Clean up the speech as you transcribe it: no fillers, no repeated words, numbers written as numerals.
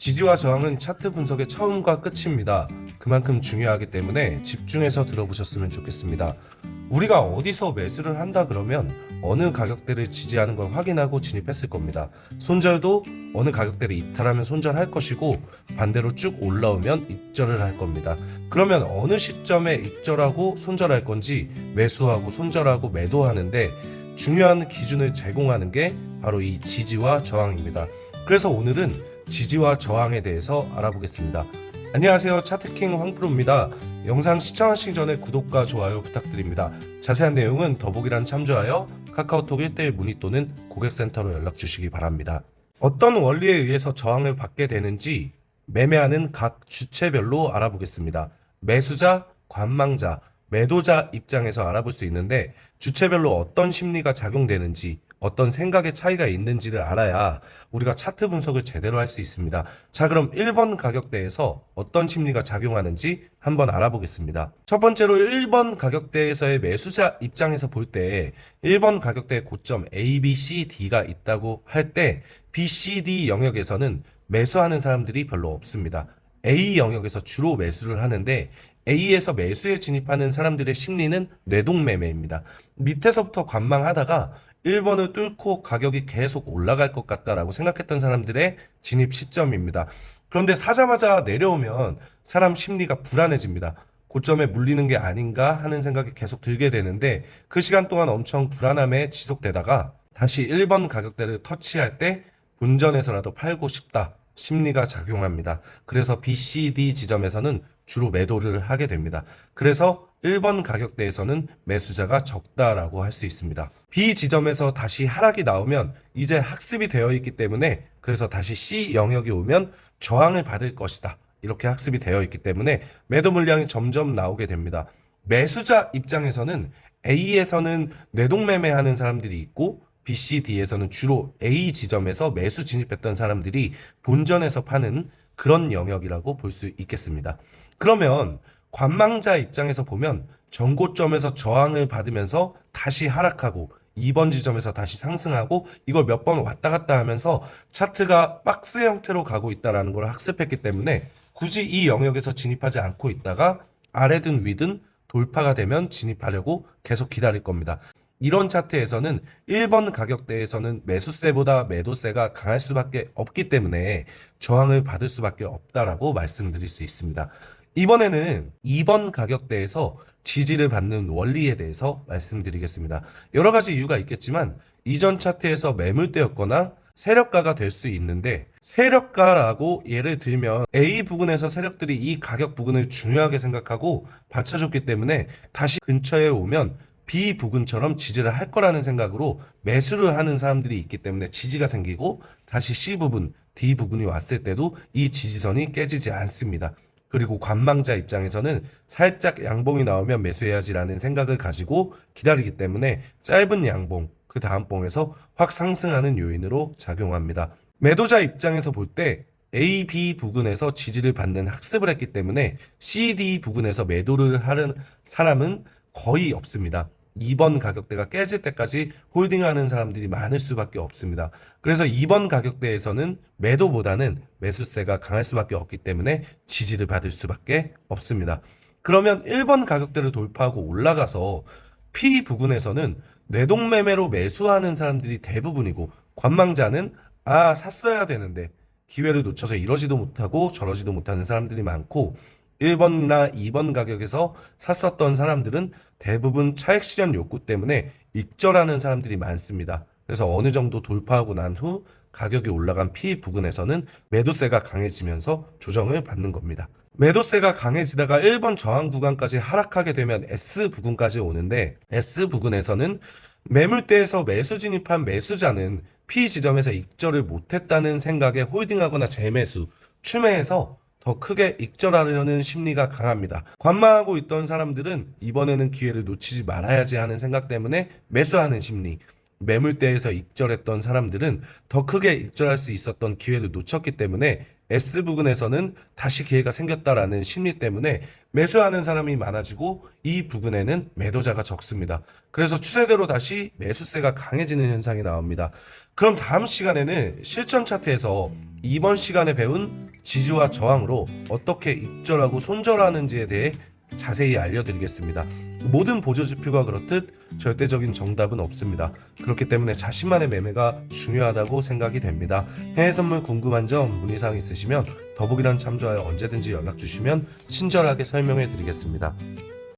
지지와 저항은 차트 분석의 처음과 끝입니다. 그만큼 중요하기 때문에 집중해서 들어보셨으면 좋겠습니다. 우리가 어디서 매수를 한다 그러면 어느 가격대를 지지하는 걸 확인하고 진입했을 겁니다. 손절도 어느 가격대를 이탈하면 손절할 것이고 반대로 쭉 올라오면 입절을 할 겁니다. 그러면 어느 시점에 입절하고 손절할 건지 매수하고 손절하고 매도하는데 중요한 기준을 제공하는 게 바로 이 지지와 저항입니다. 그래서 오늘은 지지와 저항에 대해서 알아보겠습니다. 안녕하세요, 차트킹 황프로입니다. 영상 시청하시기 전에 구독과 좋아요 부탁드립니다. 자세한 내용은 더보기란 참조하여 카카오톡 1:1 문의 또는 고객센터로 연락 주시기 바랍니다. 어떤 원리에 의해서 저항을 받게 되는지 매매하는 각 주체별로 알아보겠습니다. 매수자, 관망자, 매도자 입장에서 알아볼 수 있는데 주체별로 어떤 심리가 작용되는지 어떤 생각의 차이가 있는지를 알아야 우리가 차트 분석을 제대로 할 수 있습니다. 자, 그럼 1번 가격대에서 어떤 심리가 작용하는지 한번 알아보겠습니다. 첫 번째로 1번 가격대에서의 매수자 입장에서 볼 때 1번 가격대의 고점 A, B, C, D가 있다고 할 때 B, C, D 영역에서는 매수하는 사람들이 별로 없습니다. A 영역에서 주로 매수를 하는데 A에서 매수에 진입하는 사람들의 심리는 뇌동매매입니다. 밑에서부터 관망하다가 1번을 뚫고 가격이 계속 올라갈 것 같다라고 생각했던 사람들의 진입 시점입니다. 그런데 사자마자 내려오면 사람 심리가 불안해집니다. 고점에 물리는 게 아닌가 하는 생각이 계속 들게 되는데 그 시간 동안 엄청 불안함에 지속되다가 다시 1번 가격대를 터치할 때 본전에서라도 팔고 싶다. 심리가 작용합니다. 그래서 B, C, D 지점에서는 주로 매도를 하게 됩니다. 그래서 1번 가격대에서는 매수자가 적다라고 할 수 있습니다. B 지점에서 다시 하락이 나오면 이제 학습이 되어 있기 때문에 그래서 다시 C 영역이 오면 저항을 받을 것이다. 이렇게 학습이 되어 있기 때문에 매도 물량이 점점 나오게 됩니다. 매수자 입장에서는 A에서는 뇌동매매하는 사람들이 있고 B, C, D에서는 주로 A 지점에서 매수 진입했던 사람들이 본전에서 파는 그런 영역이라고 볼 수 있겠습니다. 그러면 관망자 입장에서 보면 전고점에서 저항을 받으면서 다시 하락하고 2번 지점에서 다시 상승하고 이걸 몇 번 왔다 갔다 하면서 차트가 박스 형태로 가고 있다는 걸 학습했기 때문에 굳이 이 영역에서 진입하지 않고 있다가 아래든 위든 돌파가 되면 진입하려고 계속 기다릴 겁니다. 이런 차트에서는 1번 가격대에서는 매수세보다 매도세가 강할 수밖에 없기 때문에 저항을 받을 수밖에 없다라고 말씀드릴 수 있습니다. 이번에는 2번 가격대에서 지지를 받는 원리에 대해서 말씀드리겠습니다. 여러 가지 이유가 있겠지만 이전 차트에서 매물대였거나 세력가가 될 수 있는데 세력가라고 예를 들면 A 부근에서 세력들이 이 가격 부근을 중요하게 생각하고 받쳐줬기 때문에 다시 근처에 오면 B 부근처럼 지지를 할 거라는 생각으로 매수를 하는 사람들이 있기 때문에 지지가 생기고 다시 C 부분, D 부분이 왔을 때도 이 지지선이 깨지지 않습니다. 그리고 관망자 입장에서는 살짝 양봉이 나오면 매수해야지라는 생각을 가지고 기다리기 때문에 짧은 양봉, 그 다음 봉에서 확 상승하는 요인으로 작용합니다. 매도자 입장에서 볼 때 A, B 부근에서 지지를 받는 학습을 했기 때문에 C, D 부근에서 매도를 하는 사람은 거의 없습니다. 2번 가격대가 깨질 때까지 홀딩하는 사람들이 많을 수밖에 없습니다. 그래서 2번 가격대에서는 매도보다는 매수세가 강할 수밖에 없기 때문에 지지를 받을 수밖에 없습니다. 그러면 1번 가격대를 돌파하고 올라가서 P 부근에서는 뇌동매매로 매수하는 사람들이 대부분이고 관망자는 샀어야 되는데 기회를 놓쳐서 이러지도 못하고 저러지도 못하는 사람들이 많고 1번이나 2번 가격에서 샀었던 사람들은 대부분 차익 실현 욕구 때문에 익절하는 사람들이 많습니다. 그래서 어느 정도 돌파하고 난 후 가격이 올라간 P 부근에서는 매도세가 강해지면서 조정을 받는 겁니다. 매도세가 강해지다가 1번 저항 구간까지 하락하게 되면 S 부근까지 오는데 S 부근에서는 매물대에서 매수 진입한 매수자는 P 지점에서 익절을 못했다는 생각에 홀딩하거나 재매수, 추매해서 더 크게 익절하려는 심리가 강합니다. 관망하고 있던 사람들은 이번에는 기회를 놓치지 말아야지 하는 생각 때문에 매수하는 심리, 매물대에서 익절했던 사람들은 더 크게 익절할 수 있었던 기회를 놓쳤기 때문에 S 부근에서는 다시 기회가 생겼다라는 심리 때문에 매수하는 사람이 많아지고 이 부근에는 매도자가 적습니다. 그래서 추세대로 다시 매수세가 강해지는 현상이 나옵니다. 그럼 다음 시간에는 실전 차트에서 이번 시간에 배운 지지와 저항으로 어떻게 입절하고 손절하는지에 대해 자세히 알려드리겠습니다. 모든 보조지표가 그렇듯 절대적인 정답은 없습니다. 그렇기 때문에 자신만의 매매가 중요하다고 생각이 됩니다. 해외 선물 궁금한 점, 문의사항 있으시면 더보기란 참조하여 언제든지 연락 주시면 친절하게 설명해 드리겠습니다.